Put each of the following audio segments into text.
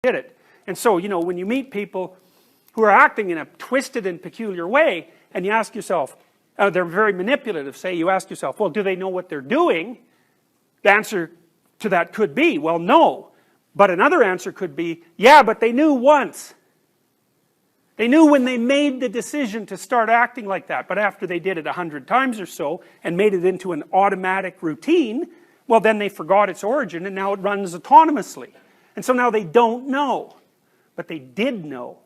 did it. And so, you know, when you meet people who are acting in a twisted and peculiar way, and you ask yourself, they're very manipulative, say, you ask yourself, well, do they know what they're doing? The answer to that could be, well, no. But another answer could be, yeah, but they knew once. They knew when they made the decision to start acting like that, but after they did it 100 times or so, and made it into an automatic routine, well, then they forgot its origin, and now it runs autonomously. And so now they don't know, but they did know.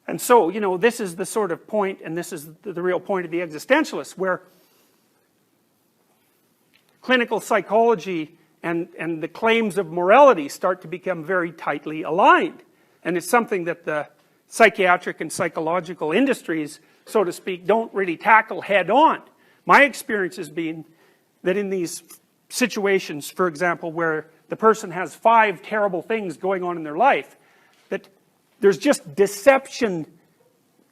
And so, you know, this is the sort of point, and this is the real point of the existentialists, where clinical psychology and the claims of morality start to become very tightly aligned. And it's something that the psychiatric and psychological industries, so to speak, don't really tackle head on. My experience has been that in these situations, for example, where the person has 5 terrible things going on in their life, that there's just deception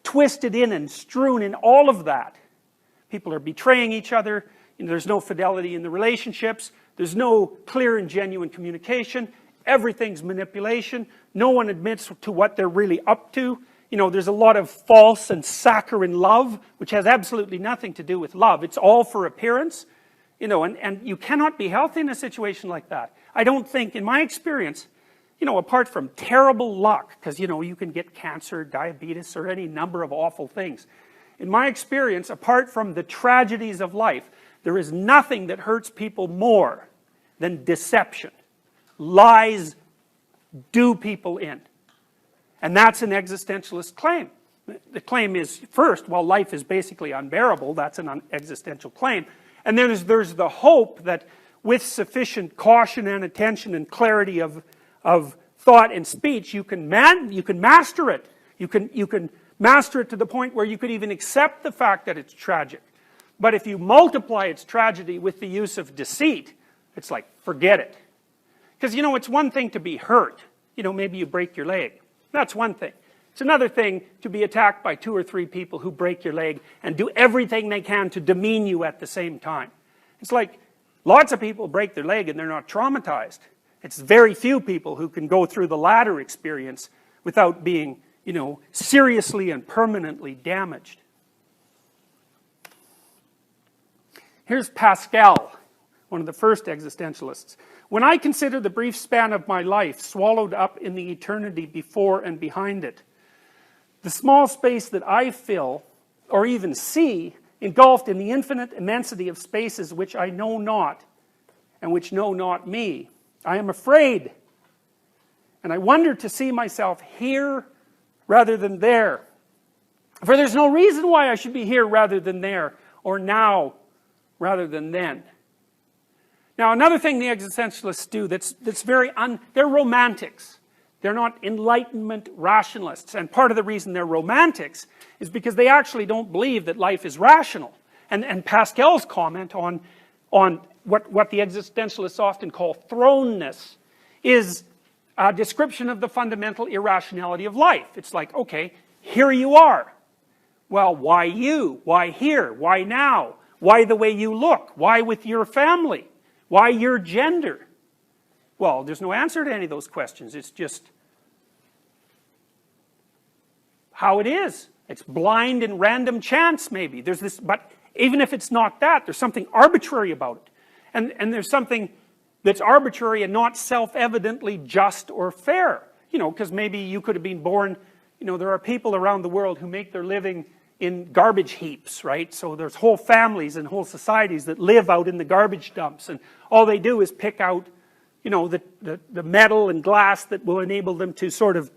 twisted in and strewn in all of that. People are betraying each other, there's no fidelity in the relationships, there's no clear and genuine communication, everything's manipulation, no one admits to what they're really up to. You know, there's a lot of false and saccharine love, which has absolutely nothing to do with love. It's all for appearance. You know, and you cannot be healthy in a situation like that. I don't think, in my experience, you know, apart from terrible luck, because, you know, you can get cancer, diabetes, or any number of awful things. In my experience, apart from the tragedies of life, there is nothing that hurts people more than deception. Lies do people in. And that's an existentialist claim. The claim is, first, well, life is basically unbearable. That's an existential claim. And then there's the hope that with sufficient caution and attention and clarity of thought and speech, you can master it. You can master it to the point where you could even accept the fact that it's tragic. But if you multiply its tragedy with the use of deceit, it's like, forget it. Because, you know, it's one thing to be hurt. You know, maybe you break your leg. That's one thing. It's another thing to be attacked by 2 or 3 people who break your leg and do everything they can to demean you at the same time. It's like, lots of people break their leg and they're not traumatized. It's very few people who can go through the latter experience without being, you know, seriously and permanently damaged. Here's Pascal, one of the first existentialists. When I consider the brief span of my life swallowed up in the eternity before and behind it, the small space that I fill, or even see, engulfed in the infinite immensity of spaces which I know not, and which know not me, I am afraid, and I wonder to see myself here rather than there. For there's no reason why I should be here rather than there, or now rather than then. Now, another thing the existentialists do that's very they're romantics. They're not Enlightenment rationalists. And part of the reason they're romantics is because they actually don't believe that life is rational. And Pascal's comment on what the existentialists often call thrownness is a description of the fundamental irrationality of life. It's like, okay, here you are. Well, why you? Why here? Why now? Why the way you look? Why with your family? Why your gender? Well, there's no answer to any of those questions. It's just how it is. It's blind and random chance, maybe. There's this, but even if it's not that, there's something arbitrary about it. And there's something that's arbitrary and not self-evidently just or fair. You know, because maybe you could have been born, you know, there are people around the world who make their living in garbage heaps, right? So there's whole families and whole societies that live out in the garbage dumps, and all they do is pick out, you know, the metal and glass that will enable them to sort of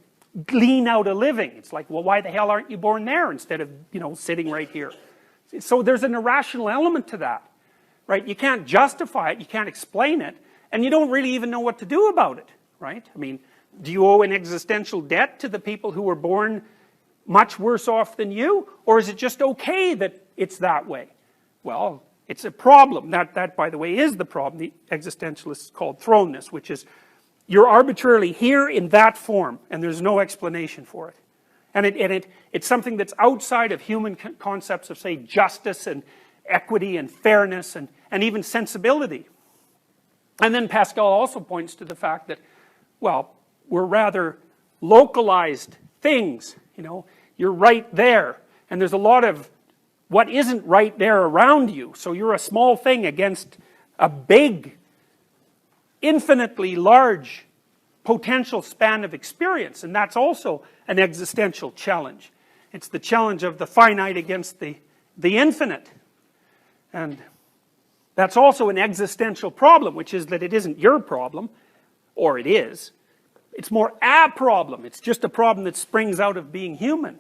glean out a living. It's like, well, why the hell aren't you born there instead of, you know, sitting right here? So there's an irrational element to that, right? You can't justify it, you can't explain it, and you don't really even know what to do about it, right? I mean, do you owe an existential debt to the people who were born much worse off than you? Or is it just okay that it's that way? Well, it's a problem. That, by the way, is the problem the existentialists called thrownness, which is you're arbitrarily here in that form, and there's no explanation for it. And it's something that's outside of human concepts of, say, justice and equity and fairness and even sensibility. And then Pascal also points to the fact that, well, we're rather localized things, you know. You're right there, and there's a lot of what isn't right there around you, so you're a small thing against a big, infinitely large potential span of experience, and that's also an existential challenge. It's the challenge of the finite against the infinite, and that's also an existential problem, which is that it isn't your problem, or it is. It's more a problem. It's just a problem that springs out of being human.